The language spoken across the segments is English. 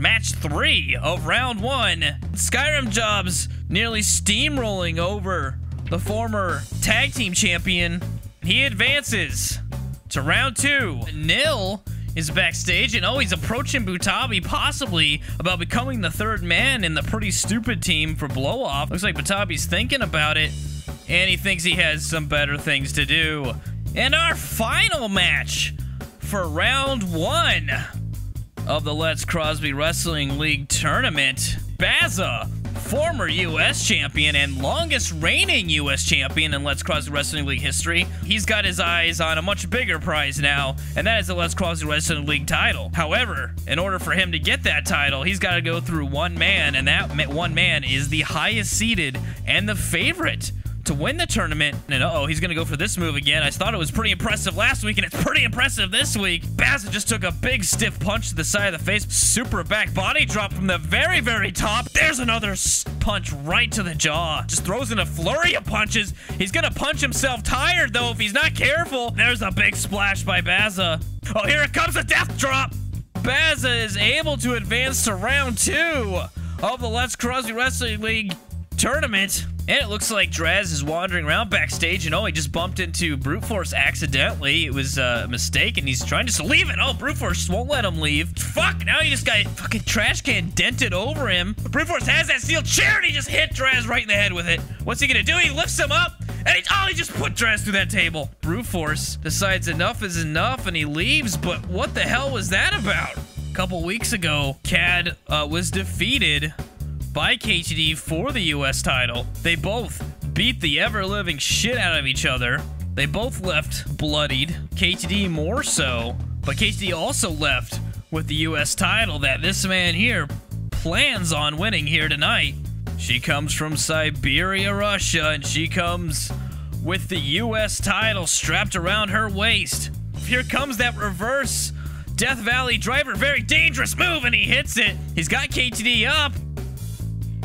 match 3 of round 1. Skyrim Jobs nearly steamrolling over the former tag team champion. He advances to round 2. Nil is backstage, and he's approaching Butabi possibly about becoming the third man in the pretty stupid team for BLOWOFF. Looks like Butabi's thinking about it, and he thinks he has some better things to do. And our final match for round 1 of the Let's Crosby Wrestling League tournament. Bazza, former U.S. champion and longest reigning U.S. champion in Let's Crosby Wrestling League history. He's got his eyes on a much bigger prize now, and that is the Let's Crosby Wrestling League title. However, in order for him to get that title, he's got to go through one man, and that one man is the highest seeded and the favorite to win the tournament. And he's gonna go for this move again. I thought it was pretty impressive last week, and it's pretty impressive this week. Bazza just took a big stiff punch to the side of the face. Super back body drop from the very, very top. There's another punch right to the jaw. Just throws in a flurry of punches. He's gonna punch himself tired, though, if he's not careful. There's a big splash by Bazza. Oh, here it comes, a death drop. Bazza is able to advance to round 2 of the Let's Crosby Wrestling League tournament. And it looks like Draz is wandering around backstage, and he just bumped into Brute Force accidentally. It was a mistake, and he's trying to leave it. Brute Force won't let him leave. Fuck, now he just got fucking trash can dented over him. Brute Force has that steel chair, and he just hit Draz right in the head with it. What's he gonna do? He lifts him up, and he just put Draz through that table. Brute Force decides enough is enough, and he leaves, but what the hell was that about? A couple weeks ago, Khad was defeated by KTD for the U.S. title. They both beat the ever-living shit out of each other. They both left bloodied, KTD more so, but KTD also left with the U.S. title that this man here plans on winning here tonight. She comes from Siberia, Russia, and she comes with the U.S. title strapped around her waist. Here comes that reverse Death Valley driver, very dangerous move, and he hits it. He's got KTD up,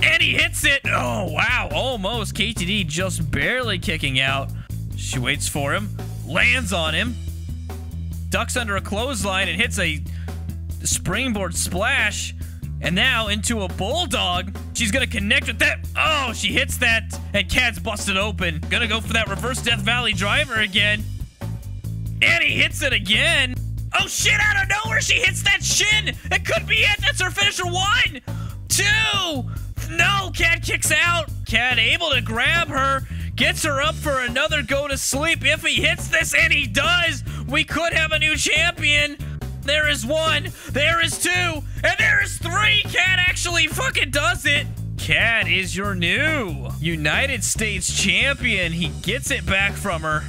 and he hits it. Oh, wow. Almost. KTD just barely kicking out. She waits for him, lands on him, ducks under a clothesline, and hits a springboard splash. And now into a bulldog. She's going to connect with that. Oh, she hits that, and Khad's busted open. Going to go for that reverse Death Valley driver again. And he hits it again. Oh, shit, out of nowhere, she hits that shin. It could be it. That's her finisher. 1, 2. No, Khad kicks out. Khad able to grab her, gets her up for another go to sleep. If he hits this, and he does, we could have a new champion. There is 1, there is 2, and there is 3. Khad actually fucking does it. Khad is your new United States champion. He gets it back from her.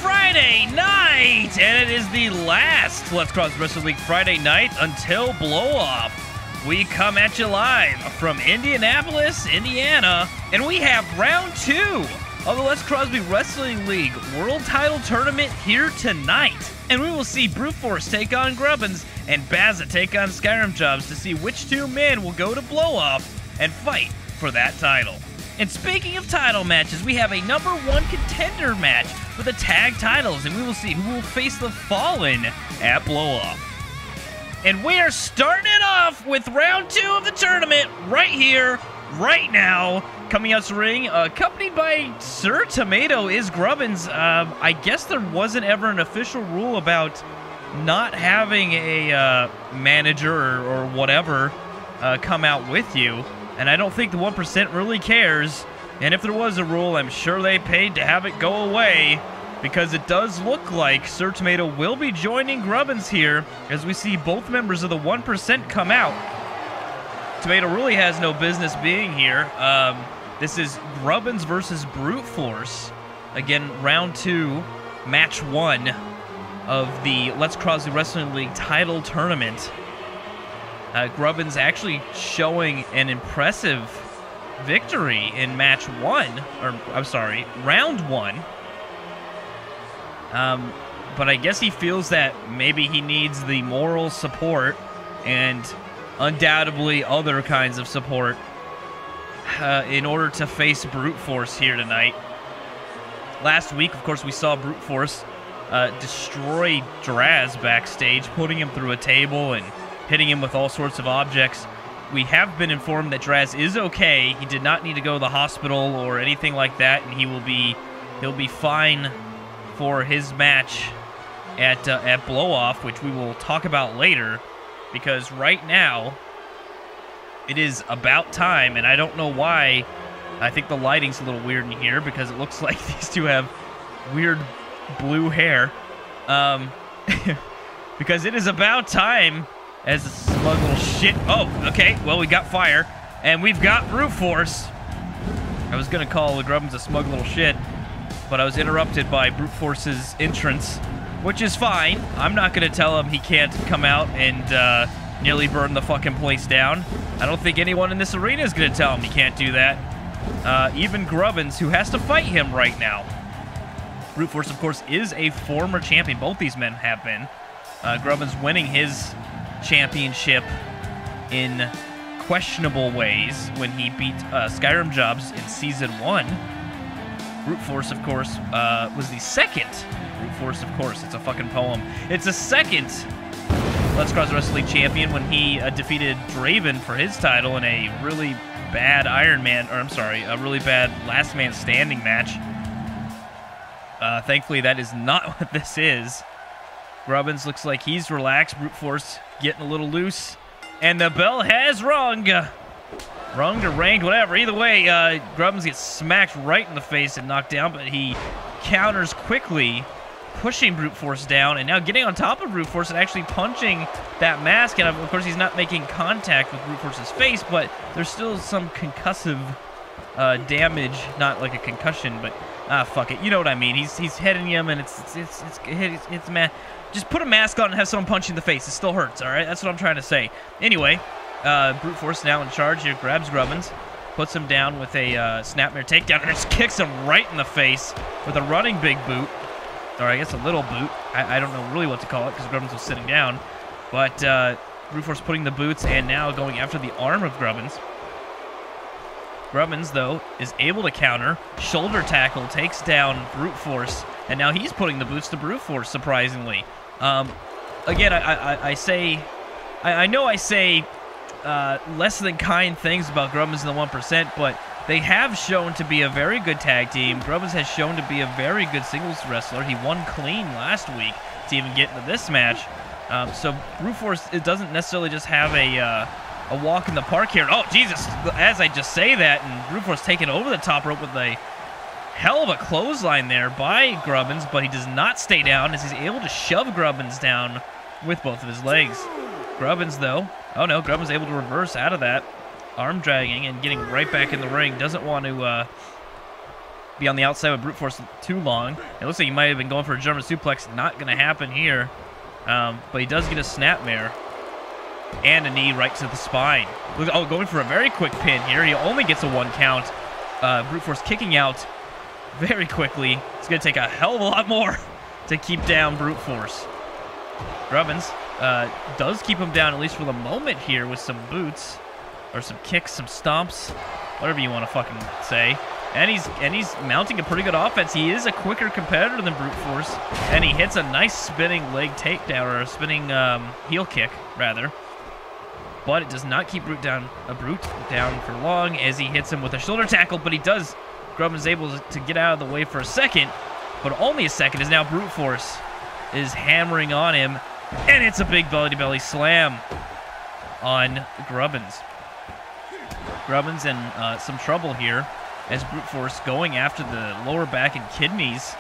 Friday night, and it is the last Let's Crosby Wrestling League Friday night until BLOWOFF. We come at you live from Indianapolis, Indiana, and we have round 2 of the Let's Crosby Wrestling League World Title Tournament here tonight. And we will see Brute Force take on Grubbins and Bazza take on Skyrim Jobs to see which 2 men will go to BLOWOFF and fight for that title. And speaking of title matches, we have a number 1 contender match for the tag titles, and we will see who will face the Fallen at BLOWOFF. And we are starting it off with round 2 of the tournament right here, right now. Coming out to the ring, accompanied by Sir Tomato is Grubbins. I guess there wasn't ever an official rule about not having a manager or whatever come out with you. And I don't think the 1% really cares. And if there was a rule, I'm sure they paid to have it go away, because it does look like Sir Tomato will be joining Grubbins here as we see both members of the 1% come out. Tomato really has no business being here. This is Grubbins versus Brute Force. Again, round 2 match 1 of the Let's Crosley Wrestling League title tournament. Grubbins actually showing an impressive victory in match 1, or I'm sorry, round 1. But I guess he feels that maybe he needs the moral support and undoubtedly other kinds of support in order to face Brute Force here tonight. Last week, of course, we saw Brute Force destroy Draz backstage, putting him through a table and hitting him with all sorts of objects. We have been informed that Draz is okay. He did not need to go to the hospital or anything like that, and he'll be fine for his match at BLOWOFF, which we will talk about later, because right now it is about time, and I don't know why. I think the lighting's a little weird in here because it looks like these two have weird blue hair. Because it is about time as a smug little shit. Oh, okay. Well, we got fire, and we've got Brute Force. I was going to call the Grubbins a smug little shit, but I was interrupted by Brute Force's entrance, which is fine. I'm not going to tell him he can't come out and nearly burn the fucking place down. I don't think anyone in this arena is going to tell him he can't do that. Even Grubbins, who has to fight him right now. Brute Force, of course, is a former champion. Both these men have been. Grubbins winning his championship in questionable ways when he beat Skyrim Jobs in Season 1. Brute Force, of course, was the second. Brute Force, of course, it's a fucking poem. It's a second Let's Cross Wrestling champion when he defeated Draven for his title in a really bad a really bad Last Man Standing match. Thankfully, that is not what this is. Grubbins looks like he's relaxed. Brute Force getting a little loose. And the bell has rung. Runged or ranged, whatever. Either way, Grubbins gets smacked right in the face and knocked down, but he counters quickly, pushing Brute Force down, and now getting on top of Brute Force and actually punching that mask. And of course, he's not making contact with Brute Force's face, but there's still some concussive damage. Not like a concussion, but fuck it. You know what I mean. He's hitting him, and it's man. Just put a mask on and have someone punch you in the face. It still hurts, all right? That's what I'm trying to say. Anyway, Brute Force now in charge here. Grabs Grubbins, puts him down with a snapmare takedown, and just kicks him right in the face with a running big boot. Or I guess a little boot. I don't know really what to call it because Grubbins was sitting down. But Brute Force putting the boots and now going after the arm of Grubbins. Grubbins, though, is able to counter. Shoulder tackle takes down Brute Force. And now he's putting the boots to Brute Force, surprisingly. Again, I know I say less than kind things about Grubbins and the 1%, but they have shown to be a very good tag team. Grubbins has shown to be a very good singles wrestler. He won clean last week to even get into this match. So Brute Force, it doesn't necessarily just have a walk in the park here. Oh, Jesus, as I just say that, and Brute Force taking over the top rope with a hell of a clothesline there by Grubbins, but he does not stay down as he's able to shove Grubbins down with both of his legs. Grubbins, though, oh no, Grubbins able to reverse out of that. Arm dragging and getting right back in the ring. Doesn't want to be on the outside with Brute Force too long. It looks like he might have been going for a German suplex. Not going to happen here. But he does get a snapmare and a knee right to the spine. Oh, going for a very quick pin here. He only gets a 1 count. Brute Force kicking out very quickly. It's going to take a hell of a lot more to keep down Brute Force. Grubbins does keep him down, at least for the moment here, with some boots. Or some kicks, some stomps, whatever you want to fucking say. And he's mounting a pretty good offense. He is a quicker competitor than Brute Force. And he hits a nice spinning leg takedown, or a spinning heel kick, rather. But it does not keep Brute down for long as he hits him with a shoulder tackle. But Grubbins is able to get out of the way for a second. But only a second, as now Brute Force is hammering on him. And it's a big belly-to-belly slam on Grubbins. Grubbins in some trouble here as Brute Force going after the lower back and kidneys,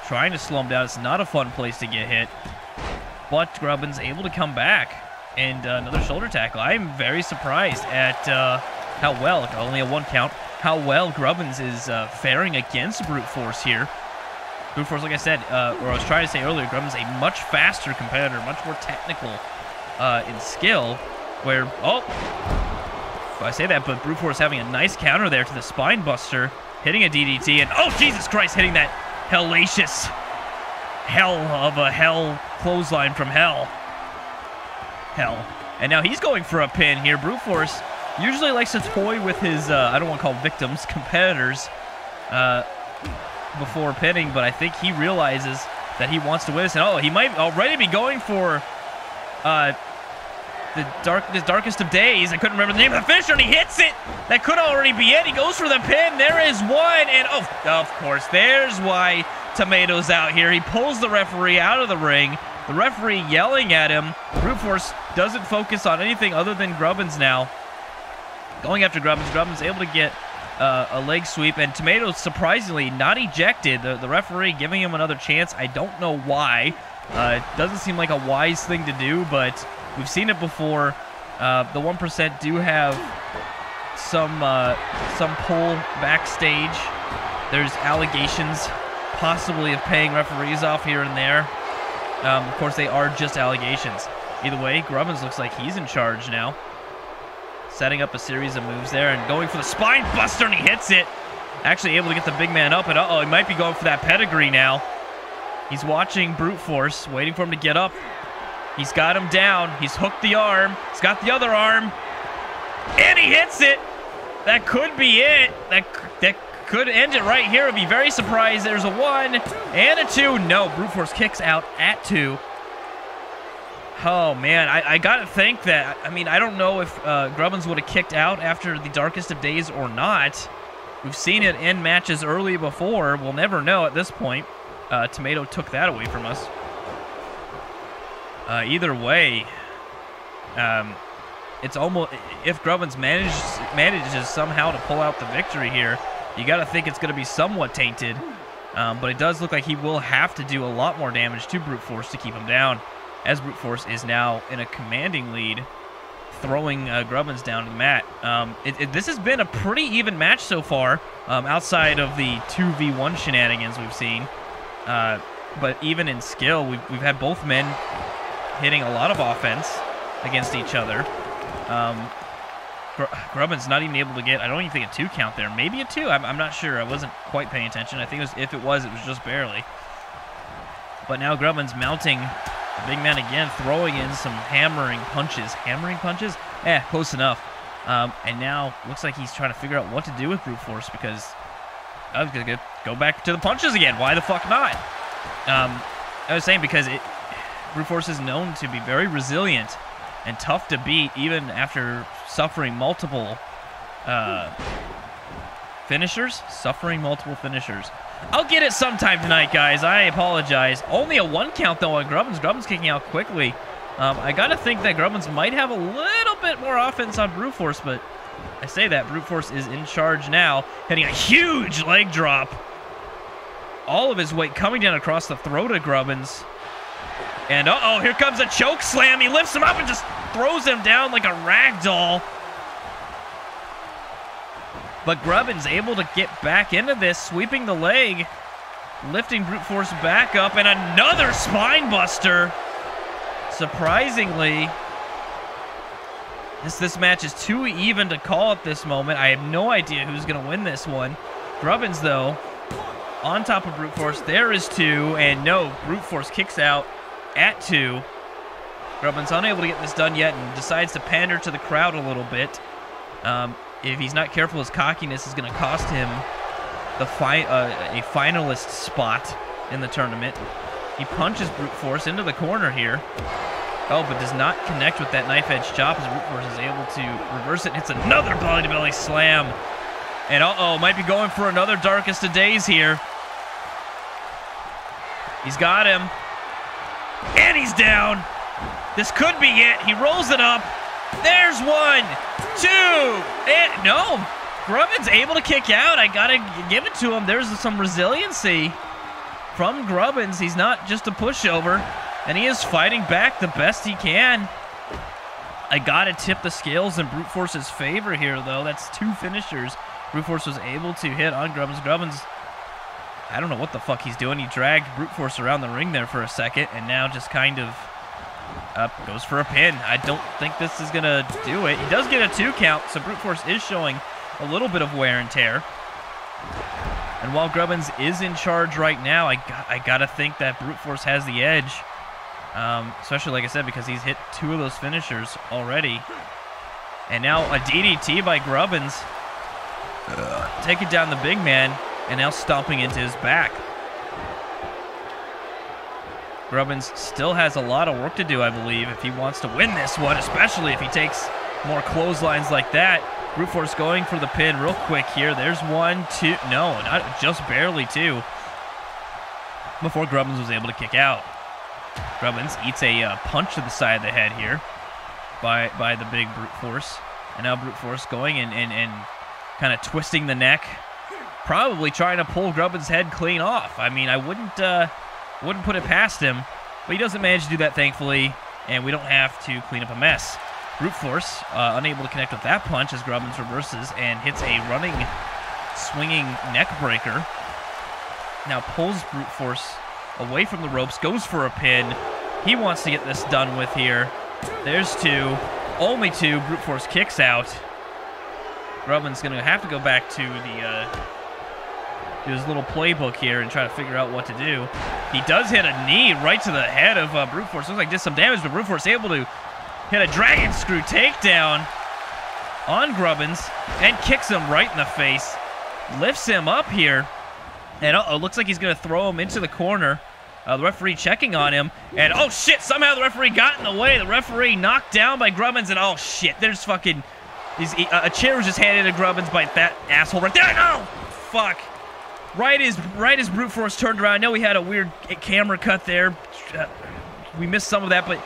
trying to slow him down. It's not a fun place to get hit, but Grubbins able to come back and another shoulder tackle. I'm very surprised at how well, only a 1 count, how well Grubbins is faring against Brute Force here. Brute Force, like I said, or I was trying to say earlier, Grubbin's a much faster competitor, much more technical in skill, where, I say that, but Brute Force having a nice counter there to the Spine Buster, hitting a DDT, and, oh, Jesus Christ, hitting that hellacious hell of a hell clothesline from hell. And now he's going for a pin here. Brute Force usually likes to toy with his, I don't want to call victims, competitors, before pinning, but I think he realizes that he wants to win this, and he might already be going for the darkest of days. I couldn't remember the name of the finisher, and he hits it. That could already be it. He goes for the pin. There is one, and of course, there's why Tomato's out here. He pulls the referee out of the ring. The referee yelling at him. Brute Force doesn't focus on anything other than Grubbins now. Going after Grubbins. Grubbins able to get a leg sweep, and Tomato's surprisingly not ejected. The referee giving him another chance. I don't know why. It doesn't seem like a wise thing to do, but we've seen it before. The 1% do have some pull backstage. There's allegations possibly of paying referees off here and there. Of course, they are just allegations. Either way, Grubbins looks like he's in charge now. Setting up a series of moves there and going for the Spine Buster, and he hits it. Actually able to get the big man up, and he might be going for that pedigree now. He's watching Brute Force, waiting for him to get up. He's got him down. He's hooked the arm. He's got the other arm. And he hits it. That could be it. That could end it right here. I'd be very surprised. There's a 1 and a 2. No, Brute Force kicks out at 2. Oh, man. I got to think that, I mean, I don't know if Grubbins would have kicked out after the darkest of days or not. We've seen it end matches early before. We'll never know at this point. Tomato took that away from us. Either way, it's almost, if Grubbins manages somehow to pull out the victory here, you got to think it's going to be somewhat tainted. But it does look like he will have to do a lot more damage to Brute Force to keep him down, as Brute Force is now in a commanding lead, throwing Grubbins down to the mat. This has been a pretty even match so far, outside of the 2v1 shenanigans we've seen. But even in skill, we've had both men hitting a lot of offense against each other. Grubbins not even able to get, I don't even think a 2 count there. Maybe a 2. I'm not sure. I wasn't quite paying attention. I think if it was just barely. But now Grubbins mounting the big man again, throwing in some hammering punches. Hammering punches? Close enough. And now looks like he's trying to figure out what to do with Brute Force, because I was going to go back to the punches again. Why the fuck not? I was saying because Brute Force is known to be very resilient and tough to beat, even after suffering multiple finishers. I'll get it sometime tonight, guys. I apologize. Only a 1 count, though, on Grubbins. Grubbins kicking out quickly. I got to think that Grubbins might have a little bit more offense on Brute Force, but I say that. Brute Force is in charge now, hitting a huge leg drop. All of his weight coming down across the throat of Grubbins. And here comes a choke slam. He lifts him up and just throws him down like a rag doll. But Grubbins able to get back into this, sweeping the leg, lifting Brute Force back up, and another Spine Buster. Surprisingly, this match is too even to call at this moment. I have no idea who's going to win this one. Grubbins, though, on top of Brute Force. There is 2, and no, Brute Force kicks out at 2. Grubbins unable to get this done yet and decides to pander to the crowd a little bit. If he's not careful, his cockiness is going to cost him a finalist spot in the tournament. He punches Brute Force into the corner here. But does not connect with that knife edge chop, as Brute Force is able to reverse it. Hits another belly-to-belly slam. And might be going for another darkest of days here. He's got him. And he's down. This could be it. He rolls it up. There's 1, 2, and no. Grubbins able to kick out. I gotta give it to him. There's some resiliency from Grubbins. He's not just a pushover, and he is fighting back the best he can. I gotta tip the scales in Brute Force's favor here, though. That's 2 finishers Brute Force was able to hit on Grubbins. Grubbins I don't know what the fuck he's doing. He dragged Brute Force around the ring there for a second, and now just kind of goes for a pin. I don't think this is going to do it. He does get a 2 count, so Brute Force is showing a little bit of wear and tear. And while Grubbins is in charge right now, I got to think that Brute Force has the edge. Especially, like I said, because he's hit 2 of those finishers already. And now a DDT by Grubbins. Taking down the big man, and now stomping into his back. Grubbins still has a lot of work to do, I believe, if he wants to win this one, especially if he takes more clotheslines like that. Brute Force going for the pin real quick here. There's 1, 2, no, not just barely 2, before Grubbins was able to kick out. Grubbins eats a punch to the side of the head here by the big Brute Force. And now Brute Force going and kind of twisting the neck, probably trying to pull Grubbins' head clean off. I mean, I wouldn't put it past him, but he doesn't manage to do that, thankfully, and we don't have to clean up a mess. Brute Force unable to connect with that punch as Grubbins reverses and hits a running, swinging neck breaker. Now pulls Brute Force away from the ropes, goes for a pin. He wants to get this done with here. There's 2, only 2. Brute Force kicks out. Grubbins going to have to go back to his little playbook here and try to figure out what to do. He does hit a knee right to the head of Brute Force. Looks like did some damage, but Brute Force able to hit a dragon screw takedown on Grubbins and kicks him right in the face. Lifts him up here. And looks like he's going to throw him into the corner. The referee checking on him. And oh shit, somehow the referee got in the way. The referee knocked down by Grubbins, and oh shit, there's fucking... a chair was just handed to Grubbins by that asshole right there. No! Fuck. Right as Brute Force turned around. I know we had a weird camera cut there. We missed some of that, but...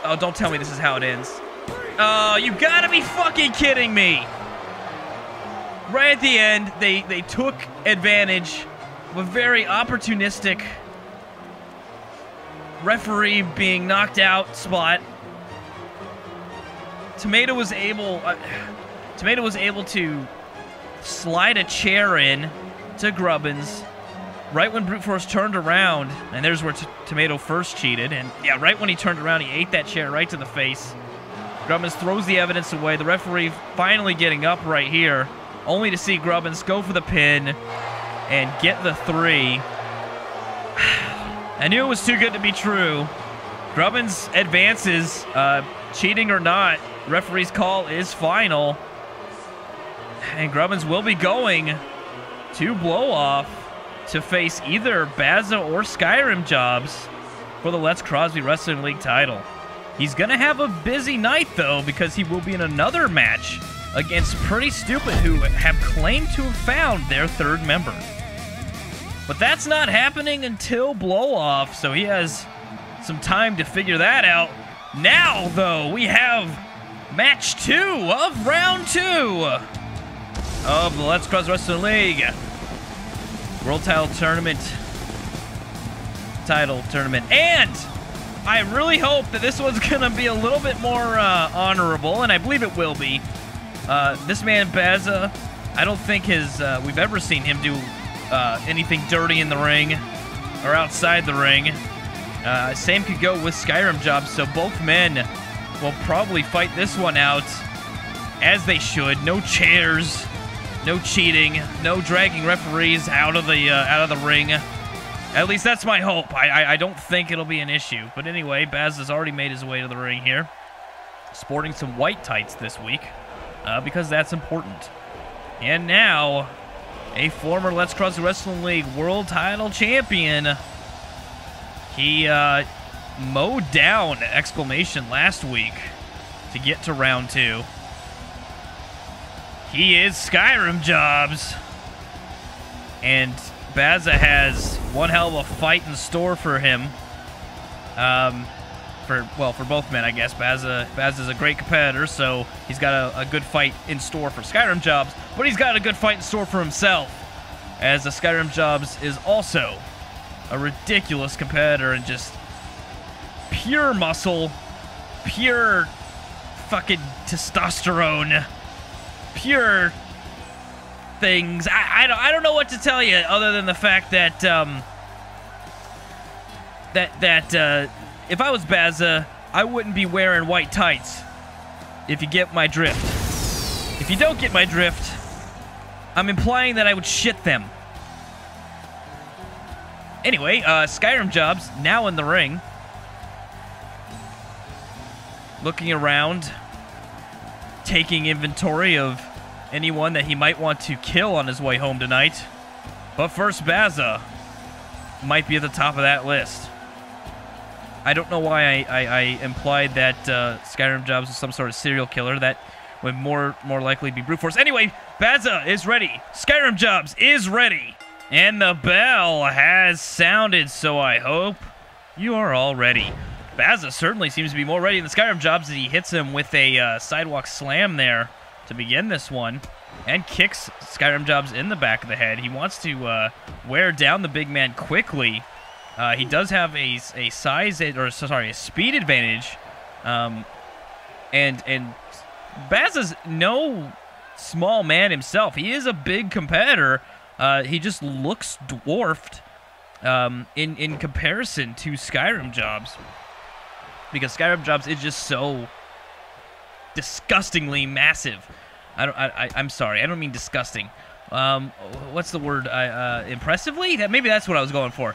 Oh, don't tell me this is how it ends. Oh, you gotta be fucking kidding me! Right at the end, they took advantage of a very opportunistic referee being knocked out spot. Tomato was able to slide a chair in to Grubbins right when Brute Force turned around, and there's where Tomato first cheated, and yeah, right when he turned around, he ate that chair right to the face. Grubbins throws the evidence away. The referee finally getting up right here, only to see Grubbins go for the pin and get the 3. I knew it was too good to be true. Grubbins advances, cheating or not. Referee's call is final. And Grubbins will be going to BLOWOFF to face either Bazza or Skyrim Jobs for the Let's Crosby Wrestling League title. He's going to have a busy night, though, because he will be in another match against Pretty Stupid, who have claimed to have found their 3rd member. But that's not happening until BLOWOFF, so he has some time to figure that out. Now, though, we have match 2 of round 2 of the Let's Crosby Wrestling League World Title Tournament. And I really hope that this one's going to be a little bit more honorable, and I believe it will be. This man, Bazza, I don't think we've ever seen him do anything dirty in the ring or outside the ring. Same could go with Skyrim Jobs, so both men will probably fight this one out as they should. No chairs, no cheating, no dragging referees out of the ring. At least that's my hope. I don't think it'll be an issue. But anyway, Baz has already made his way to the ring here, sporting some white tights this week because that's important. And now, a former Let's Crosby Wrestling League World Title Champion. He mowed down Exclamation last week to get to round 2. He is Skyrim Jobs. And Bazza has one hell of a fight in store for him. For both men, I guess. Bazza's a great competitor, so he's got a good fight in store for Skyrim Jobs, but he's got a good fight in store for himself, as the Skyrim Jobs is also a ridiculous competitor and just pure muscle, pure fucking testosterone, pure things. I don't know what to tell you other than the fact that if I was Baza, I wouldn't be wearing white tights. If you get my drift. If you don't get my drift, I'm implying that I would shit them. Anyway, Skyrim Jobs now in the ring. Looking around, taking inventory of anyone that he might want to kill on his way home tonight. But first, Baza might be at the top of that list. I don't know why I implied that Skyrim Jobs was some sort of serial killer. That would more likely be brute force. Anyway, Baza is ready. Skyrim Jobs is ready. And the bell has sounded, so I hope you are all ready. Baza certainly seems to be more ready than Skyrim Jobs as he hits him with a sidewalk slam there to begin this one. And kicks Skyrim Jobs in the back of the head. He wants to wear down the big man quickly. He does have a speed advantage, and Baza's no small man himself. He is a big competitor. He just looks dwarfed in comparison to Skyrim Jobs, because Skyrim Jobs is just so disgustingly massive. I'm sorry, I don't mean disgusting. What's the word? Impressively? Maybe that's what I was going for.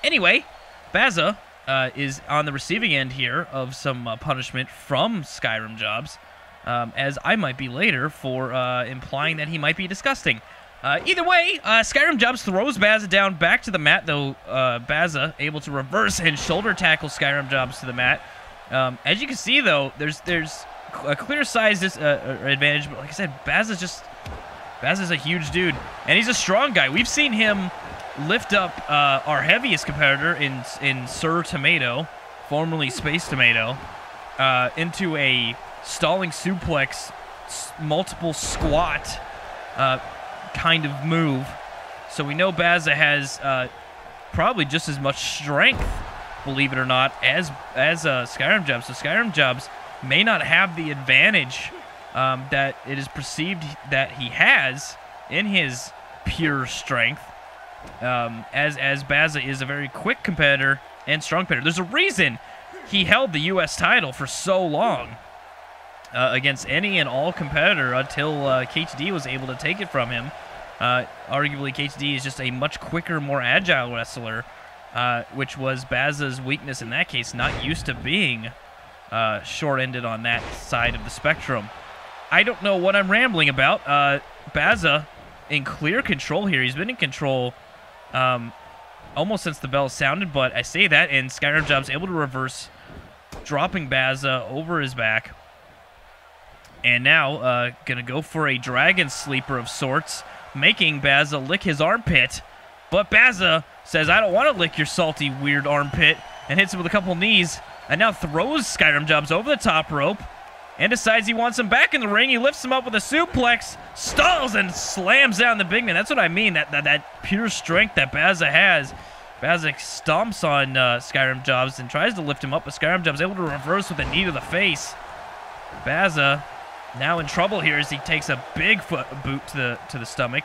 Anyway, Baza is on the receiving end here of some punishment from Skyrim Jobs, as I might be later for implying that he might be disgusting. Either way, Skyrim Jobs throws Baza down back to the mat, though Baza able to reverse and shoulder tackle Skyrim Jobs to the mat. As you can see, though, there's a clear size advantage, but like I said, Baza's a huge dude, and he's a strong guy. We've seen him lift up our heaviest competitor in Sir Tomato, formerly Space Tomato, into a stalling suplex, multiple squat kind of move. So we know Baza has probably just as much strength, believe it or not, as Skyrim Jobs. So Skyrim Jobs may not have the advantage that it is perceived that he has in his pure strength, as Baza is a very quick competitor and strong competitor. There's a reason he held the U.S. title for so long against any and all competitor until KTD was able to take it from him. Arguably, KTD is just a much quicker, more agile wrestler, which was Baza's weakness in that case, not used to being short-ended on that side of the spectrum. I don't know what I'm rambling about. Baza in clear control here. He's been in control almost since the bell sounded, but I say that, and Skyrim Jobs able to reverse, dropping Baza over his back. And now going to go for a dragon sleeper of sorts, making Baza lick his armpit. But Baza says, I don't want to lick your salty, weird armpit, and hits him with a couple knees, and now throws Skyrim Jobs over the top rope, and decides he wants him back in the ring. He lifts him up with a suplex, stalls, and slams down the big man. That's what I mean, that pure strength that Baza has. Baza stomps on Skyrim Jobs and tries to lift him up, but Skyrim Jobs able to reverse with a knee to the face. Baza now in trouble here as he takes a big boot to the stomach.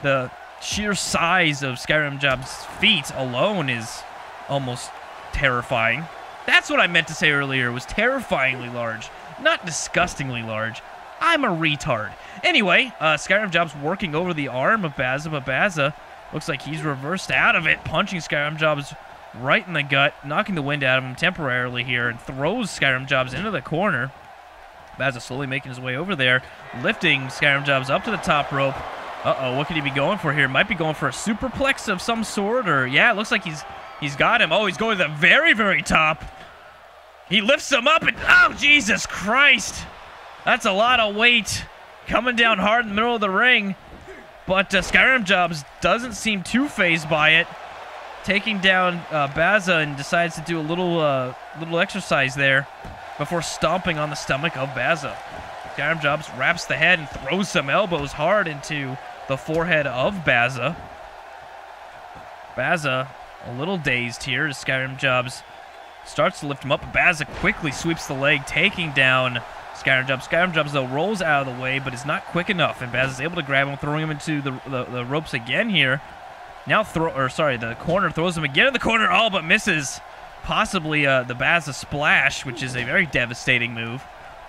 The sheer size of Skyrim Jobs' feet alone is almost terrifying. That's what I meant to say earlier, was terrifyingly large, not disgustingly large. I'm a retard. Anyway, Skyrim Jobs working over the arm of Baza, but Baza looks like he's reversed out of it, punching Skyrim Jobs right in the gut, knocking the wind out of him temporarily here, and throws Skyrim Jobs into the corner. Baza slowly making his way over there, lifting Skyrim Jobs up to the top rope. Uh-oh, what could he be going for here? Might be going for a superplex of some sort, or yeah, it looks like he's got him. Oh, he's going to the very, very top. He lifts him up, and oh, Jesus Christ. That's a lot of weight coming down hard in the middle of the ring. But Skyrim Jobs doesn't seem too fazed by it, taking down Baza, and decides to do a little exercise there before stomping on the stomach of Baza. Skyrim Jobs wraps the head and throws some elbows hard into the forehead of Baza. Baza a little dazed here as Skyrim Jobs starts to lift him up. Baza quickly sweeps the leg, taking down Skyrim jumps, though, rolls out of the way, but is not quick enough. And Baz is able to grab him, throwing him into the ropes again here. Now the corner throws him again in the corner, all but misses. Possibly the Baz splash, which is a very devastating move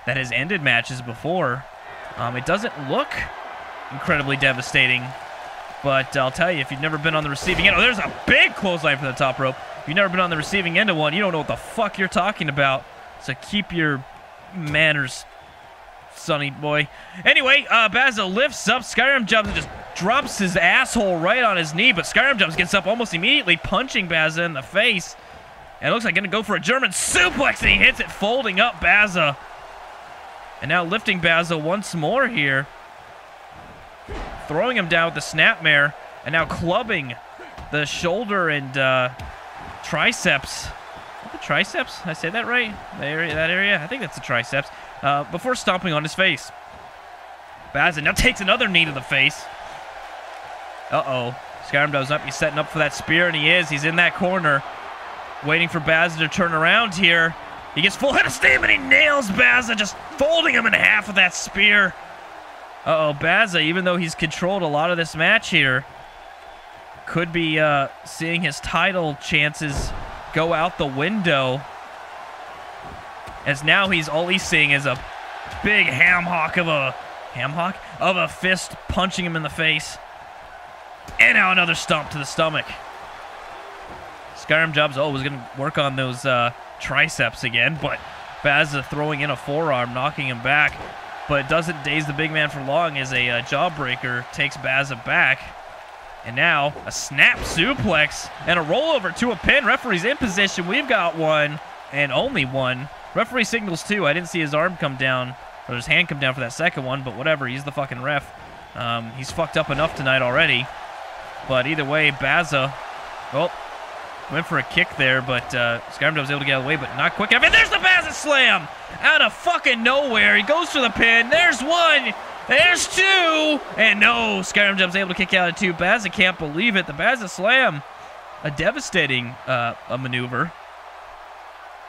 that has ended matches before. It doesn't look incredibly devastating, but I'll tell you, if you've never been on the receiving end, there's a big clothesline from the top rope. If you've never been on the receiving end of one, you don't know what the fuck you're talking about. So keep your manners, sonny boy. Anyway, Baza lifts up, Skyrim jumps and just drops his asshole right on his knee, but Skyrim jumps, gets up almost immediately, punching Baza in the face. And it looks like going to go for a German suplex, and he hits it, folding up Baza. And now lifting Baza once more here. Throwing him down with the snapmare, and now clubbing the shoulder and triceps. The triceps? Did I say that right? That area? I think that's the triceps. Before stomping on his face. Baza now takes another knee to the face. Uh-oh. Skyrim does not be setting up for that spear, and he is. He's in that corner. Waiting for Baza to turn around here. He gets full head of steam, and he nails Baza, just folding him in half with that spear. Uh-oh, Baza, even though he's controlled a lot of this match here, could be seeing his title chances go out the window. As now all he's seeing is a big ham hock of a fist punching him in the face. And now another stomp to the stomach. Skyrim Jobs, was going to work on those triceps again, but Baza throwing in a forearm, knocking him back. But it doesn't daze the big man for long as a jawbreaker takes Baza back. And now a snap suplex and a rollover to a pin. Referee's in position. We've got one and only one. Referee signals two. I didn't see his arm come down or his hand come down for that second one, but whatever. He's the fucking ref. He's fucked up enough tonight already. But either way, Baza, went for a kick there, but Skyrim was able to get out of the way, but not quick enough. And there's the Baza slam! Out of fucking nowhere. He goes for the pin. There's one. There's two. And no, Skyrim Jump's able to kick out of two. Baza can't believe it. The Baza slam, a devastating a maneuver.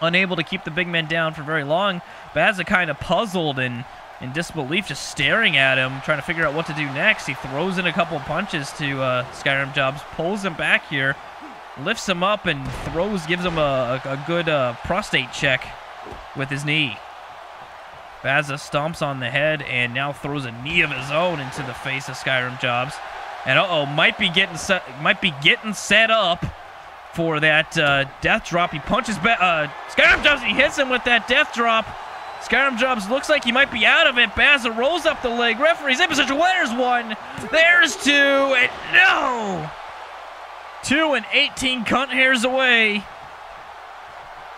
Unable to keep the big man down for very long. Baza kind of puzzled and in disbelief, just staring at him, trying to figure out what to do next. He throws in a couple of punches to Skyrim Jobs, pulls him back here, lifts him up, and gives him a good prostate check with his knee. Baza stomps on the head and now throws a knee of his own into the face of Skyrim Jobs. And might be getting set up for that death drop. He punches back. Skyrim Jobs, he hits him with that death drop. Skyrim Jobs looks like he might be out of it. Baza rolls up the leg. Referee's in position. There's one. There's two. And no! 2 and 18 cunt hairs away.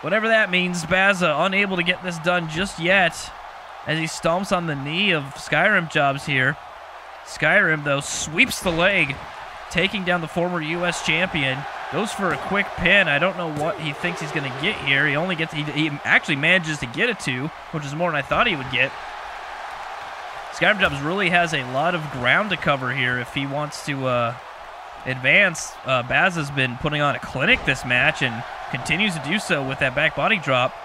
Whatever that means. Baza unable to get this done just yet as he stomps on the knee of Skyrim Jobs here. Skyrim, though, sweeps the leg, taking down the former U.S. champion. Goes for a quick pin. I don't know what he thinks he's going to get here. He actually manages to get a 2, which is more than I thought he would get. Skyrim Jobs really has a lot of ground to cover here if he wants to advance. Baza's been putting on a clinic this match and continues to do so with that back body drop.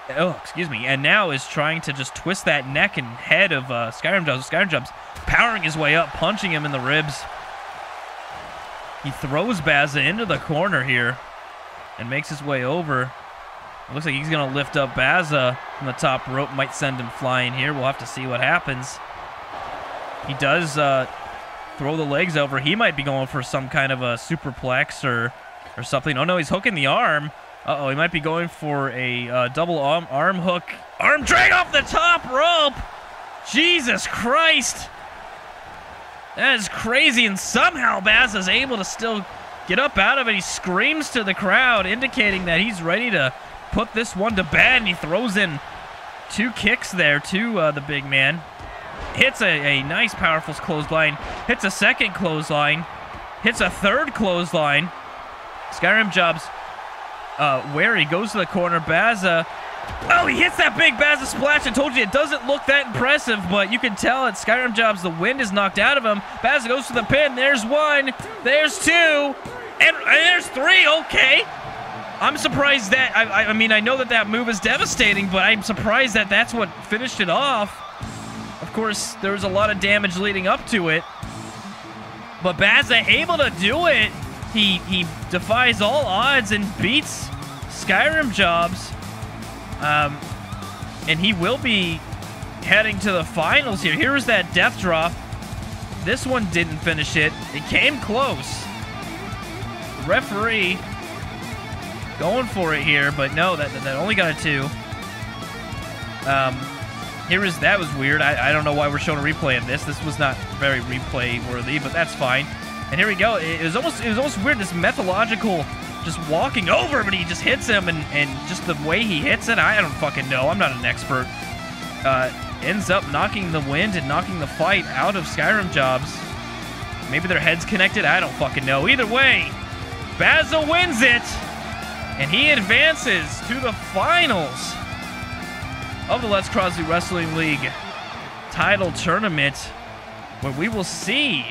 And now is trying to just twist that neck and head of Skyrim Jobs. Skyrim Jobs powering his way up, punching him in the ribs. He throws Baza into the corner here and makes his way over. It looks like he's going to lift up Baza from the top rope. Might send him flying here. We'll have to see what happens. He does throw the legs over. He might be going for some kind of a superplex or something. Oh, no, he's hooking the arm. Uh-oh, he might be going for a double arm hook. Arm drag off the top rope! Jesus Christ! That is crazy, and somehow Baza's able to still get up out of it. He screams to the crowd, indicating that he's ready to put this one to bed, and he throws in 2 kicks there to the big man. Hits a nice, powerful clothesline. Hits a second clothesline. Hits a third clothesline. Skyrim Jobs wary, goes to the corner. Baza, he hits that big Baza splash. I told you it doesn't look that impressive, but you can tell at Skyrim Jobs the wind is knocked out of him. Baza goes to the pin. There's 1. There's 2. And there's 3. Okay. I'm surprised that, I mean, I know that that move is devastating, but I'm surprised that that's what finished it off. Of course, there was a lot of damage leading up to it. But Bazza able to do it. He defies all odds and beats Skyrim Jobs. And he will be heading to the finals here. Here's that death drop. This one didn't finish it. It came close. The referee going for it here, but no, that only got a 2. That was weird. I don't know why we're showing a replay of this. This was not very replay worthy, but that's fine. And here we go. It was almost weird, this methodological just walking over, but he just hits him, and just the way he hits it, I don't fucking know. I'm not an expert. Ends up knocking the wind and knocking the fight out of Skyrim Jobs. Maybe their heads connected. I don't fucking know. Either way, Bazza wins it, and he advances to the finals of the Let's Crosby Wrestling League title tournament, where we will see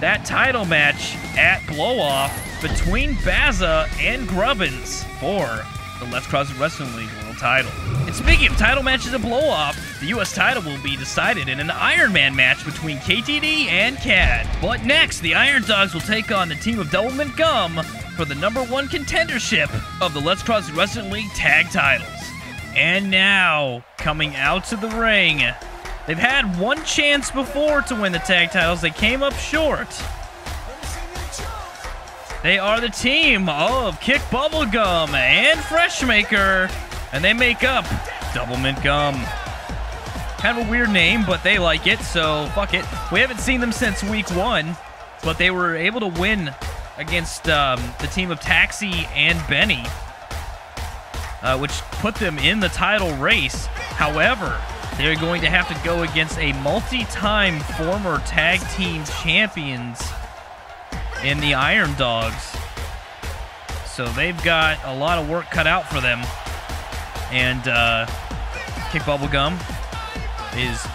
that title match at Blow-Off between Bazza and Grubbins for the Let's Crosby Wrestling League World title. And speaking of title matches at Blow-Off, the U.S. title will be decided in an Iron Man match between KTD and Khad. But next, the Iron Dogs will take on the team of Doublemint Gum for the #1 contendership of the Let's Crosby Wrestling League tag titles. And now, coming out to the ring, they've had one chance before to win the tag titles. They came up short. They are the team of Kick Bubblegum and Freshmaker, and they make up Doublemint Gum. Kind of a weird name, but they like it, so fuck it. We haven't seen them since week 1, but they were able to win against the team of Taxi and Benny, which put them in the title race. However, they're going to have to go against a multi-time former tag team champions in the Iron Dogs. So they've got a lot of work cut out for them. And Kick Bubblegum is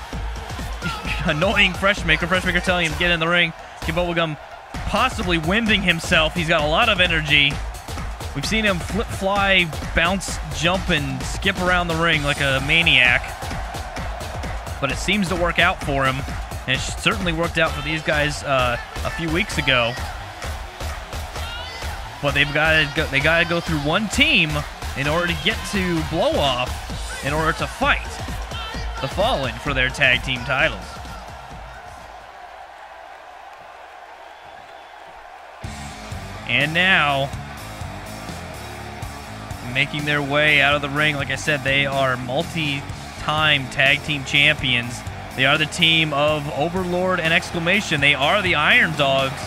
annoying Freshmaker. Freshmaker telling him to get in the ring. Kick Bubblegum possibly winding himself. He's got a lot of energy. We've seen him flip, fly, bounce, jump, and skip around the ring like a maniac. But it seems to work out for him. And it certainly worked out for these guys a few weeks ago. But they gotta go through one team in order to get to Blow-Off, in order to fight the Fallen for their tag team titles. And now, making their way out of the ring, like I said, they are multi-time tag team champions. They are the team of Overlord and Exclamation. They are the Iron Dogs,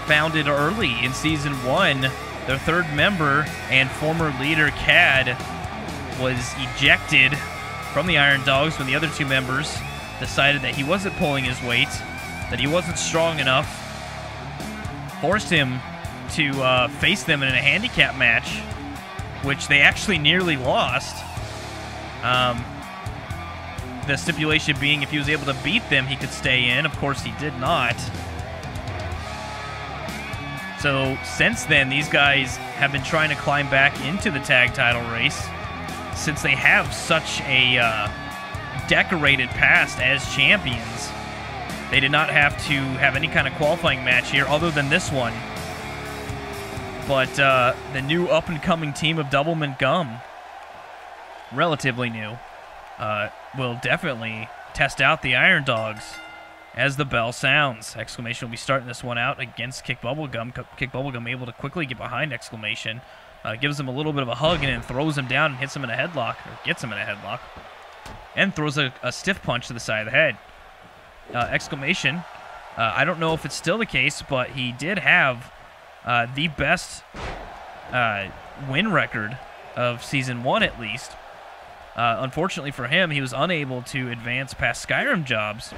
founded early in Season 1. Their third member and former leader, Khad, was ejected from the Iron Dogs when the other two members decided that he wasn't pulling his weight, that he wasn't strong enough, forced him to face them in a handicap match, which they actually nearly lost. The stipulation being if he was able to beat them, he could stay in. Of course, he did not. So since then, these guys have been trying to climb back into the tag title race, since they have such a decorated past as champions. They did not have to have any kind of qualifying match here other than this one. But the new up-and-coming team of Doublemint Gum, relatively new, will definitely test out the Iron Dogs as the bell sounds. Exclamation will be starting this one out against Kick Bubblegum. Kick Bubblegum able to quickly get behind Exclamation. Gives him a little bit of a hug and then throws him down and hits him in a headlock, or gets him in a headlock. And throws a stiff punch to the side of the head. Exclamation, I don't know if it's still the case, but he did have the best win record of Season 1 at least. Unfortunately for him, he was unable to advance past Skyrim Jobs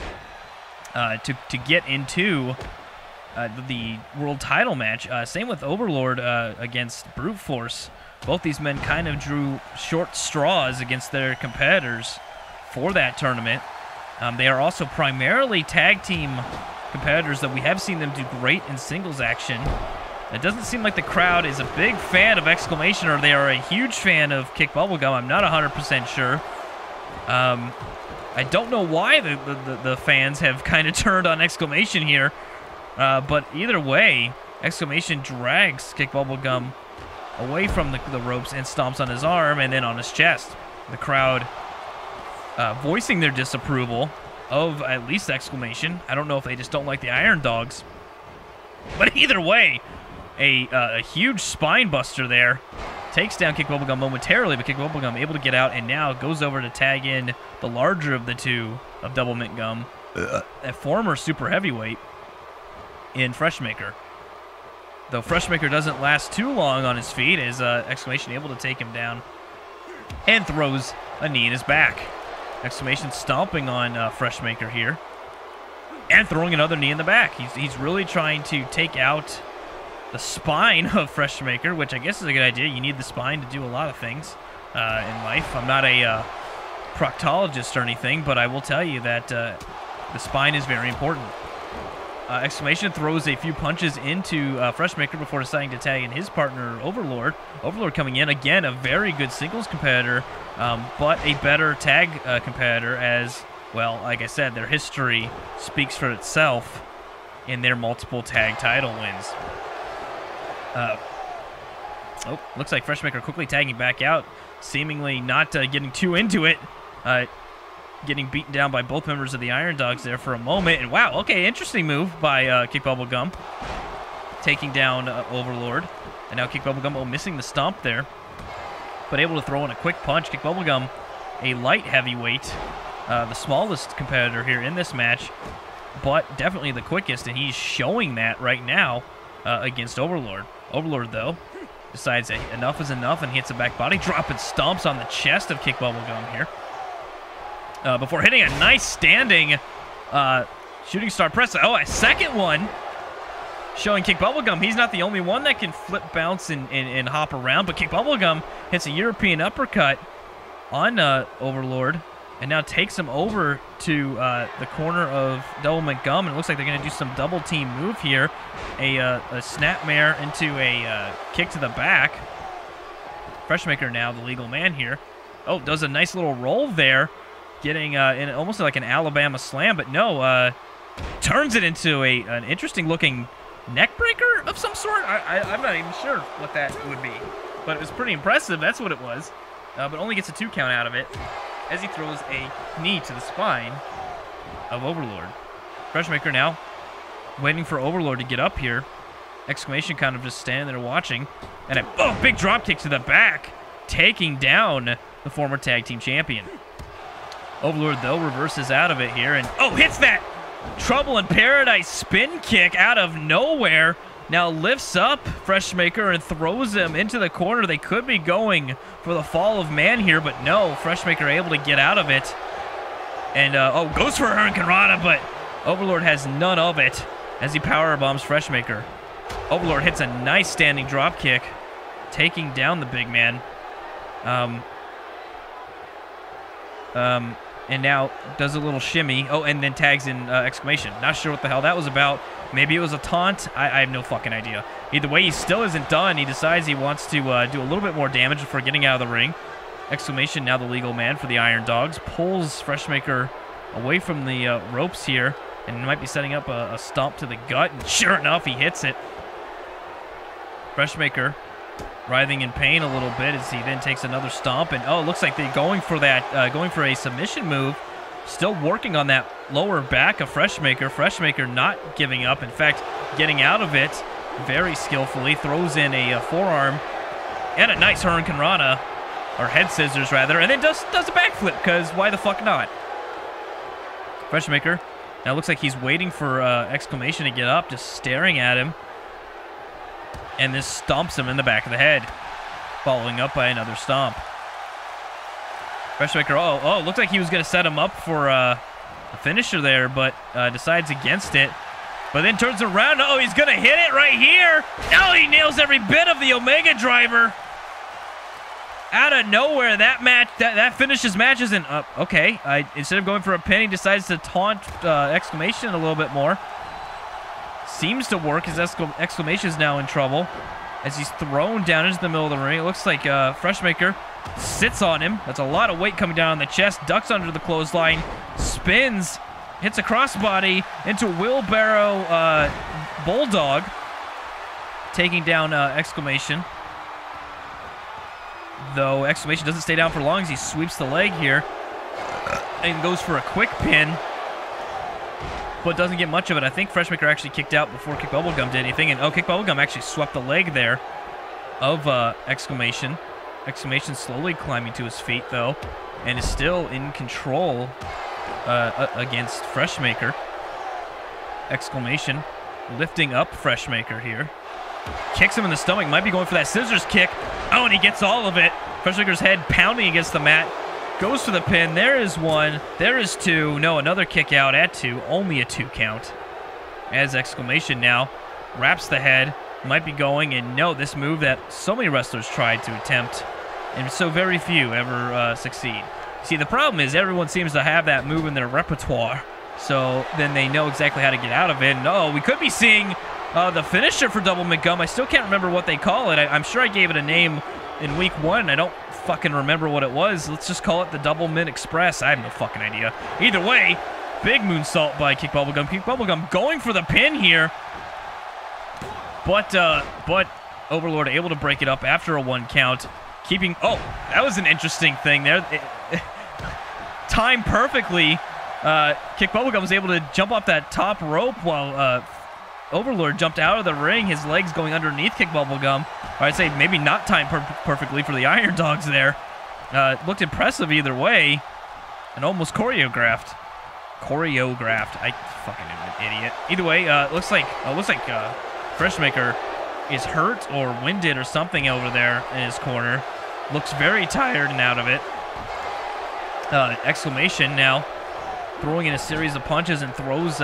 to get into the world title match. Same with Overlord against Brute Force. Both these men kind of drew short straws against their competitors for that tournament. They are also primarily tag team competitors that we have seen them do great in singles action. It doesn't seem like the crowd is a big fan of Exclamation, or they are a huge fan of Kick Bubblegum. I'm not 100% sure. I don't know why the fans have kind of turned on Exclamation here. But either way, Exclamation drags Kick Bubblegum away from the ropes and stomps on his arm and then on his chest. The crowd voicing their disapproval of at least Exclamation. I don't know if they just don't like the Iron Dogs. But either way, a huge spine buster there. Takes down Kick Bubblegum momentarily, but Kick Bubblegum able to get out and now goes over to tag in the larger of the two of Double Mint Gum, a former super heavyweight in Freshmaker. Though Freshmaker doesn't last too long on his feet, is Exclamation able to take him down and throws a knee in his back. Exclamation stomping on Freshmaker here and throwing another knee in the back. He's really trying to take out the spine of Freshmaker, which I guess is a good idea. You need the spine to do a lot of things in life. I'm not a proctologist or anything, but I will tell you that the spine is very important. Exclamation throws a few punches into Freshmaker before deciding to tag in his partner, Overlord. Overlord coming in, again, a very good singles competitor, but a better tag competitor as, well, like I said, their history speaks for itself in their multiple tag title wins. Looks like Freshmaker quickly tagging back out, seemingly not getting too into it. Getting beaten down by both members of the Iron Dogs there for a moment. And wow, okay, interesting move by Kick Bubblegum. Taking down Overlord. And now Kick Bubblegum missing the stomp there, but able to throw in a quick punch. Kick Bubblegum, a light heavyweight, the smallest competitor here in this match, but definitely the quickest, and he's showing that right now against Overlord. Overlord, though, decides that enough is enough and hits a back body drop and stomps on the chest of Kick Bubblegum here. Before hitting a nice standing shooting star press. Oh, a second one showing Kick Bubblegum he's not the only one that can flip, bounce, and hop around, but Kick Bubblegum hits a European uppercut on Overlord and now takes him over to the corner of Double Mint Gum, and it looks like they're going to do some double team move here. A snapmare into a kick to the back. Freshmaker now the legal man here. Oh, does a nice little roll there, getting in almost like an Alabama slam, but no, turns it into an interesting looking neck breaker of some sort. I'm not even sure what that would be, but it was pretty impressive. That's what it was, but only gets a 2 count out of it as he throws a knee to the spine of Overlord. Freshmaker now waiting for Overlord to get up here. Exclamation kind of just standing there watching, and a big drop kick to the back, taking down the former tag team champion. Overlord, though, reverses out of it here and, hits that Trouble in Paradise spin kick out of nowhere. Now lifts up Freshmaker and throws him into the corner. They could be going for the fall of man here, but no, Freshmaker able to get out of it. And, goes for a Hurricanrana, but Overlord has none of it as he power bombs Freshmaker. Overlord hits a nice standing drop kick, taking down the big man. And now does a little shimmy. Oh, and then tags in Exclamation. Not sure what the hell that was about. Maybe it was a taunt. I have no fucking idea. Either way, he still isn't done. He decides he wants to do a little bit more damage before getting out of the ring. Exclamation, now the legal man for the Iron Dogs, pulls Freshmaker away from the ropes here, and might be setting up a stomp to the gut. And sure enough, he hits it. Freshmaker writhing in pain a little bit as he then takes another stomp, and it looks like they're going for that, going for a submission move. Still working on that lower back of Freshmaker. Freshmaker not giving up, in fact, getting out of it very skillfully. Throws in a forearm and a nice Hurricanrana, or head scissors rather, and then does a backflip, because why the fuck not? Freshmaker now looks like he's waiting for Exclamation to get up, just staring at him. And this stomps him in the back of the head, following up by another stomp. Freshmaker, looked like he was going to set him up for a finisher there, but decides against it. But then turns around. Oh, he's going to hit it right here. Oh, he nails every bit of the Omega Driver. Out of nowhere, that finishes matches. And instead of going for a pin, he decides to taunt Exclamation a little bit more. seems to work. His exclamation is now in trouble as he's thrown down into the middle of the ring. It looks like Freshmaker sits on him. That's a lot of weight coming down on the chest. Ducks under the clothesline. Spins. Hits a crossbody into wheelbarrow bulldog. Taking down exclamation. Though exclamation doesn't stay down for long as he sweeps the leg here. And goes for a quick pin. But doesn't get much of it. I think Freshmaker actually kicked out before Kick Bubblegum did anything. And Kick Bubblegum actually swept the leg there of exclamation. Exclamation slowly climbing to his feet though. And is still in control against Freshmaker. Exclamation lifting up Freshmaker here. Kicks him in the stomach. Might be going for that scissors kick. Oh, and he gets all of it. Freshmaker's head pounding against the mat. Goes for the pin. There is one. There is two. No, another kick out at two. Only a 2 count. As exclamation now wraps the head. Might be going. And no, this move that so many wrestlers tried to attempt. And so very few ever succeed. See, the problem is everyone seems to have that move in their repertoire. So then they know exactly how to get out of it. No, we could be seeing the finisher for Double McGum. I still can't remember what they call it. I'm sure I gave it a name in week 1. I don't fucking remember what it was. Let's just call it the Double Mint Express. I have no fucking idea. Either way, big moonsault by Kick Bubblegum. Kick Bubblegum going for the pin here. But Overlord able to break it up after a 1 count. Keeping... Oh, that was an interesting thing there. Timed perfectly. Kick Bubblegum was able to jump off that top rope while Overlord jumped out of the ring. His legs going underneath Kick Bubblegum. Or I'd say maybe not timed perfectly for the Iron Dogs there. Looked impressive either way. And almost choreographed. I fucking am an idiot. Either way, looks like Freshmaker is hurt or winded or something over there in his corner. Looks very tired and out of it. Exclamation now throwing in a series of punches and throws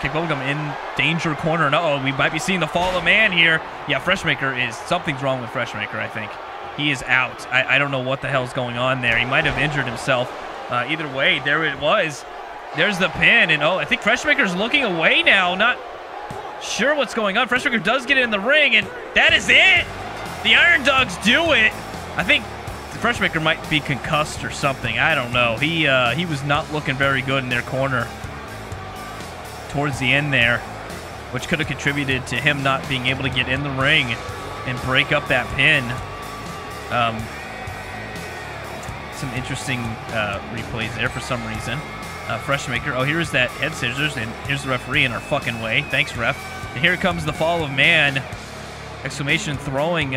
Kick Bubblegum in danger corner. And uh-oh, we might be seeing the fall of man here. Yeah, Freshmaker is... Something's wrong with Freshmaker, I think. He is out. I don't know what the hell's going on there. He might have injured himself. Either way, there it was. There's the pin. And oh, I think Freshmaker's looking away now. Not sure what's going on. Freshmaker does get in the ring, and that is it. The Iron Dogs do it. I think Freshmaker might be concussed or something. I don't know. He was not looking very good in their corner towards the end there, which could have contributed to him not being able to get in the ring and break up that pin. Some interesting replays there for some reason. Freshmaker. Oh, here's that head scissors, and here's the referee in our fucking way. Thanks, ref. And here comes the fall of man. Exclamation throwing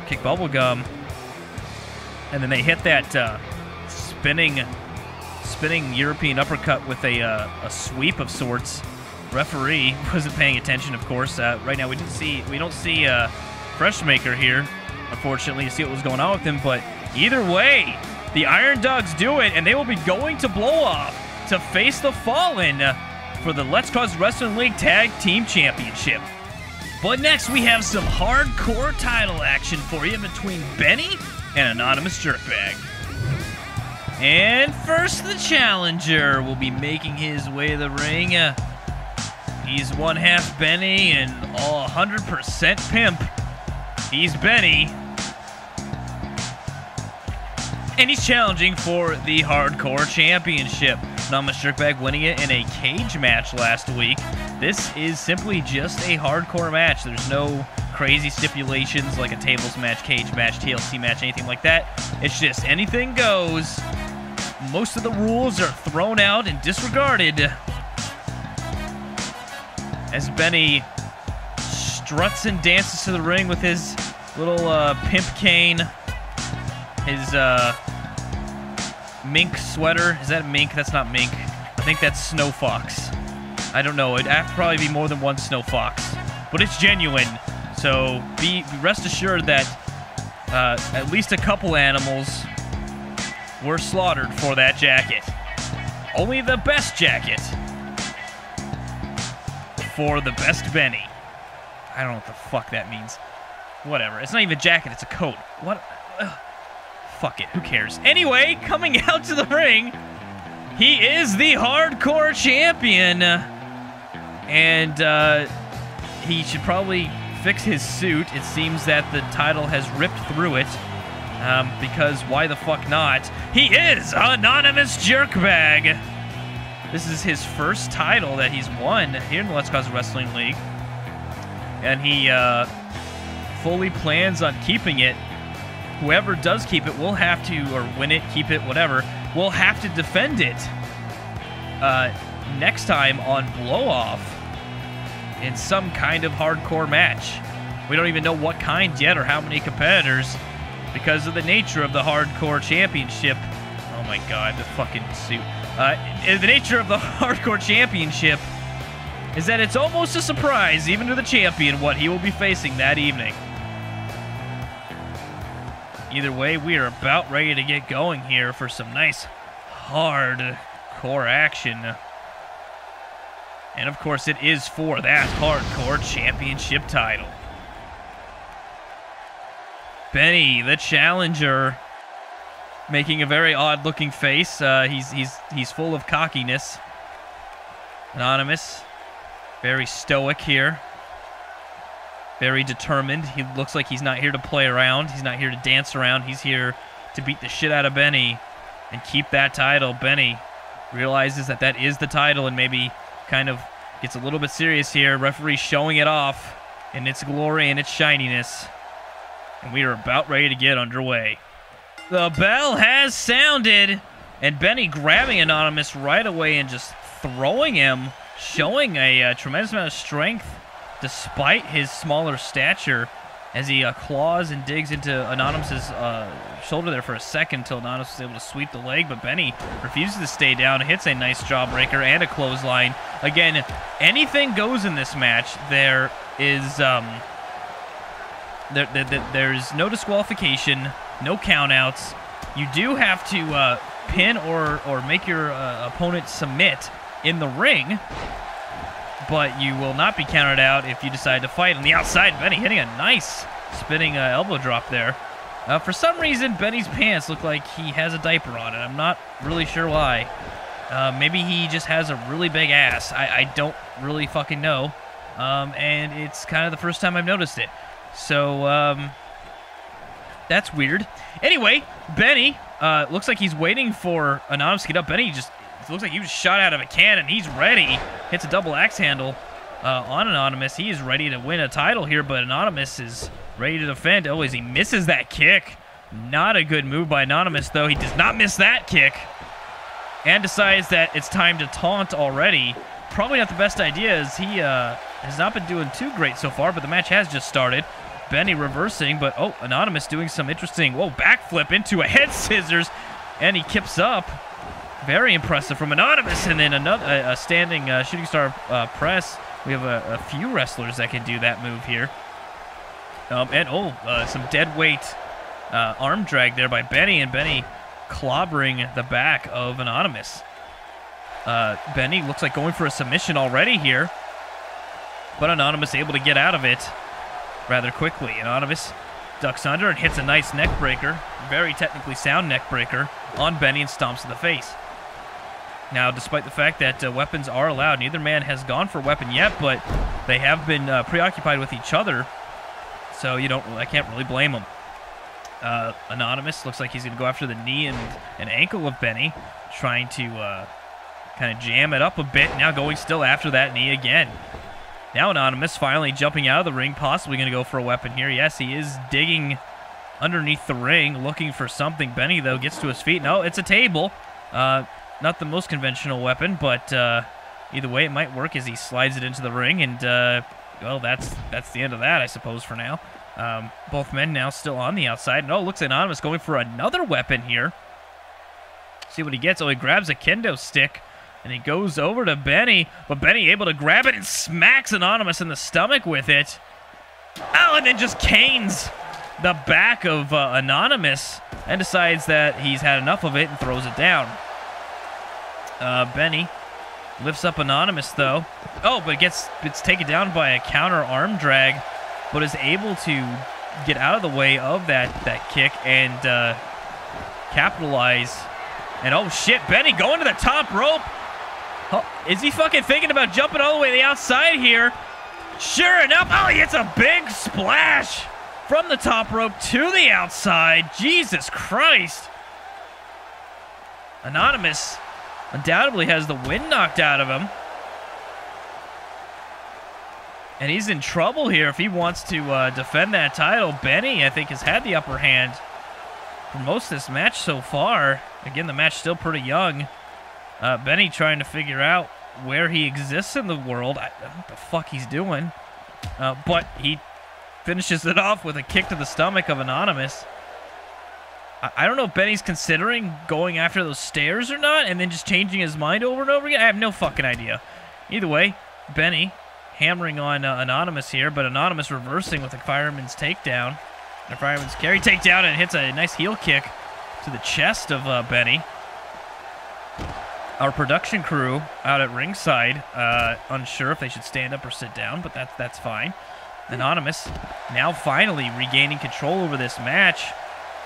Kick Bubblegum. And then they hit that spinning European uppercut with a sweep of sorts. Referee wasn't paying attention, of course. Right now we don't see Freshmaker here, unfortunately, to see what was going on with him. But either way, the Iron Dogs do it, and they will be going to BLOWOFF to face the Fallen for the Let's Cause Wrestling League Tag Team Championship. But next we have some hardcore title action for you between Benny and Anonymous Jerkbag. And first, the challenger will be making his way to the ring. He's one half Benny and all 100% pimp. He's Benny. And he's challenging for the Hardcore Championship. Anonymous Jerkbag winning it in a cage match last week. This is simply just a hardcore match. There's no crazy stipulations like a tables match, cage match, TLC match, anything like that. It's just anything goes. Most of the rules are thrown out and disregarded as Benny struts and dances to the ring with his little pimp cane, his mink sweater. Is that mink? That's not mink. I think that's Snow Fox. I don't know. It'd have to probably be more than one Snow Fox, but it's genuine. So be rest assured that at least a couple animals were slaughtered for that jacket. Only the best jacket for the best Benny. I don't know what the fuck that means. Whatever. It's not even a jacket. It's a coat. What? Fuck it. Who cares? Anyway, coming out to the ring, he is the Hardcore Champion. And he should probably fix his suit. It seems that the title has ripped through it. Because why the fuck not? He is Anonymous Jerkbag. This is his first title that he's won here in the Let's Cause Wrestling League. And he fully plans on keeping it. Whoever does keep it will have to, or win it, keep it, whatever, will have to defend it next time on BLOWOFF in some kind of hardcore match. We don't even know what kind yet or how many competitors because of the nature of the hardcore championship. Oh my god, the fucking suit. The nature of the hardcore championship is that it's almost a surprise, even to the champion, what he will be facing that evening. Either way, we are about ready to get going here for some nice hardcore action. And of course, it is for that hardcore championship title. Benny, the challenger, making a very odd-looking face. He's full of cockiness. Anonymous, very stoic here. Very determined. He looks like he's not here to play around. He's not here to dance around. He's here to beat the shit out of Benny and keep that title. Benny realizes that that is the title and maybe kind of gets a little bit serious here. Referee showing it off in its glory and its shininess. And we are about ready to get underway. The bell has sounded, and Benny grabbing Anonymous right away and just throwing him, showing a tremendous amount of strength despite his smaller stature as he claws and digs into Anonymous's shoulder there for a second until Anonymous was able to sweep the leg, but Benny refuses to stay down, hits a nice jawbreaker and a clothesline. Again, anything goes in this match. There is there's no disqualification, no countouts. You do have to pin or make your opponent submit in the ring, but you will not be counted out if you decide to fight. On the outside, Benny hitting a nice spinning elbow drop there. For some reason, Benny's pants look like he has a diaper on it. I'm not really sure why. Maybe he just has a really big ass. I don't really fucking know. And it's kind of the first time I've noticed it. So, that's weird. Anyway, Benny looks like he's waiting for Anonymous to get up. Benny just looks like he was shot out of a cannon. He's ready. Hits a double axe handle on Anonymous. He is ready to win a title here, but Anonymous is ready to defend. Oh, as he misses that kick. Not a good move by Anonymous, though. He does not miss that kick. And decides that it's time to taunt already. Probably not the best idea, as he has not been doing too great so far, but the match has just started. Benny reversing, but oh, Anonymous doing some interesting, whoa, backflip into a head scissors, and he kips up. Very impressive from Anonymous, and then another standing shooting star press. We have a few wrestlers that can do that move here. And some dead weight arm drag there by Benny, and Benny clobbering the back of Anonymous. Benny looks like going for a submission already here, but Anonymous able to get out of it rather quickly. Anonymous ducks under and hits a nice neck breaker, very technically sound neck breaker, on Benny and stomps in the face. Now, despite the fact that weapons are allowed, neither man has gone for a weapon yet, but they have been preoccupied with each other, so I can't really blame them. Anonymous looks like he's going to go after the knee and ankle of Benny, trying to kind of jam it up a bit, now going still after that knee again. Now Anonymous finally jumping out of the ring, possibly going to go for a weapon here. Yes, he is digging underneath the ring, looking for something. Benny, though, gets to his feet. No, it's a table. Not the most conventional weapon, but either way, it might work as he slides it into the ring. And, well, that's the end of that, I suppose, for now. Both men now still on the outside. And, looks Anonymous going for another weapon here. See what he gets. Oh, he grabs a kendo stick. And he goes over to Benny, but Benny able to grab it and smacks Anonymous in the stomach with it. Oh, and then just canes the back of Anonymous and decides that he's had enough of it and throws it down. Benny lifts up Anonymous, though. Oh, but it's taken down by a counter arm drag, but is able to get out of the way of that kick and capitalize. And oh shit, Benny going to the top rope. Oh, is he fucking thinking about jumping all the way to the outside here? Sure enough, oh, he hits a big splash from the top rope to the outside. Jesus Christ. Anonymous undoubtedly has the wind knocked out of him. And he's in trouble here if he wants to defend that title. Benny, I think, has had the upper hand for most of this match so far. Again, the match still pretty young. Benny trying to figure out where he exists in the world. I don't know what the fuck he's doing. But he finishes it off with a kick to the stomach of Anonymous. I don't know if Benny's considering going after those stairs or not, and then just changing his mind over and over again. I have no fucking idea. Either way, Benny hammering on Anonymous here, but Anonymous reversing with a fireman's takedown. And a fireman's carry takedown, and hits a nice heel kick to the chest of Benny. Our production crew out at ringside, unsure if they should stand up or sit down, but that's fine. Anonymous now finally regaining control over this match,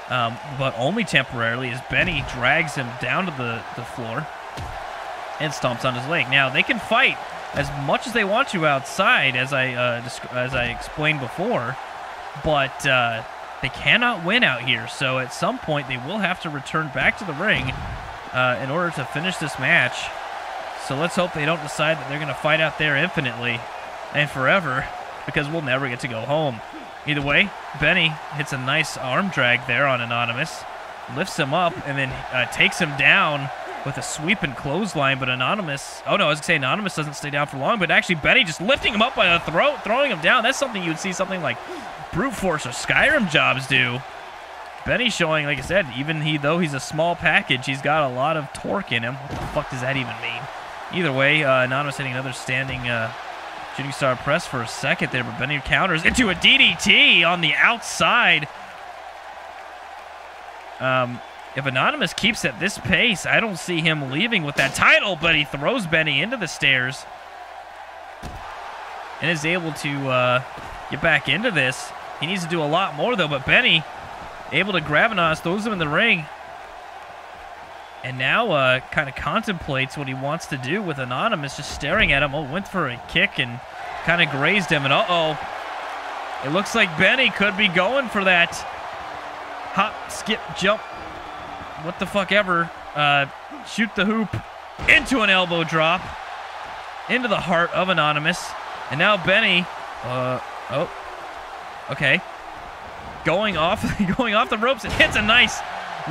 but only temporarily, as Benny drags him down to the floor and stomps on his leg. Now, they can fight as much as they want to outside, as I explained before, but they cannot win out here. So at some point, they will have to return back to the ring in order to finish this match. So let's hope they don't decide that they're going to fight out there infinitely and forever, because we'll never get to go home. Either way, Benny hits a nice arm drag there on Anonymous, lifts him up, and then takes him down with a sweep and clothesline. But Anonymous, oh no, I was going to say Anonymous doesn't stay down for long, but actually Benny just lifting him up by the throat, throwing him down. That's something you would see something like Brute Force or Skyrim Jobs do. Benny showing, like I said, even though he's a small package, he's got a lot of torque in him. What the fuck does that even mean? Either way, Anonymous hitting another standing shooting star press for a second there, but Benny counters into a DDT on the outside. If Anonymous keeps at this pace, I don't see him leaving with that title, but he throws Benny into the stairs and is able to get back into this. He needs to do a lot more, though, but Benny able to grab Anonymous, throws him in the ring, and now kind of contemplates what he wants to do with Anonymous, just staring at him. Oh, went for a kick and kind of grazed him, and uh-oh. It looks like Benny could be going for that hop, skip, jump, what the fuck ever, shoot the hoop into an elbow drop into the heart of Anonymous. And now Benny, oh, okay. Going off the ropes, and hits a nice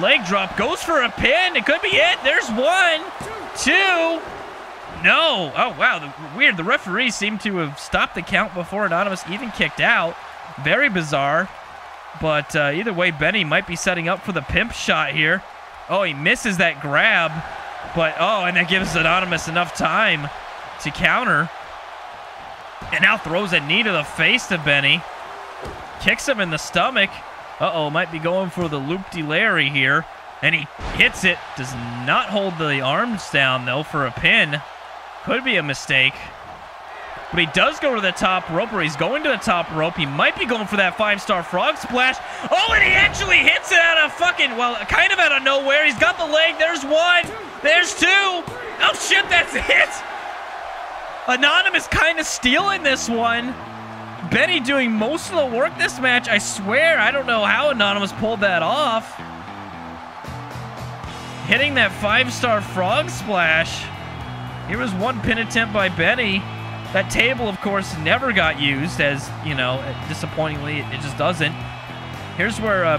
leg drop, goes for a pin. It could be it. There's 1, 2. No. Oh, wow. Weird. The referee seemed to have stopped the count before Anonymous even kicked out. Very bizarre. But either way, Benny might be setting up for the pimp shot here. Oh, he misses that grab. But, oh, and that gives Anonymous enough time to counter. And now throws a knee to the face to Benny. Kicks him in the stomach. Uh-oh, might be going for the loop-de-Larry here. And he hits it. Does not hold the arms down, though, for a pin. Could be a mistake. But he does go to the top rope, or he's going to the top rope. He might be going for that 5-star frog splash. Oh, and he actually hits it out of fucking, well, kind of out of nowhere. He's got the leg. There's 1. There's 2. Oh, shit, that's it. Anonymous kind of stealing this one. Benny doing most of the work this match. I swear, I don't know how Anonymous pulled that off. Hitting that 5-star frog splash. Here was one pin attempt by Benny. That table, of course, never got used, as, you know, disappointingly, it just doesn't. Here's where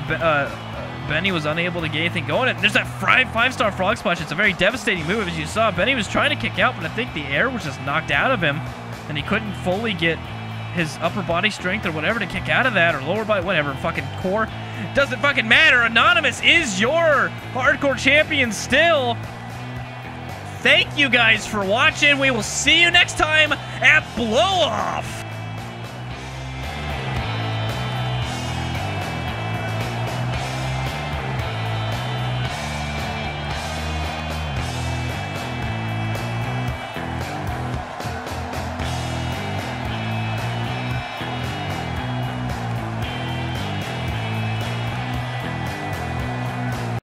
Benny was unable to get anything going. There's that 5-star frog splash. It's a very devastating move, as you saw. Benny was trying to kick out, but I think the air was just knocked out of him, and he couldn't fully get his upper body strength or whatever to kick out of that, or lower body, whatever, fucking core. Doesn't fucking matter. Anonymous is your hardcore champion still. Thank you guys for watching. We will see you next time at Blow Off.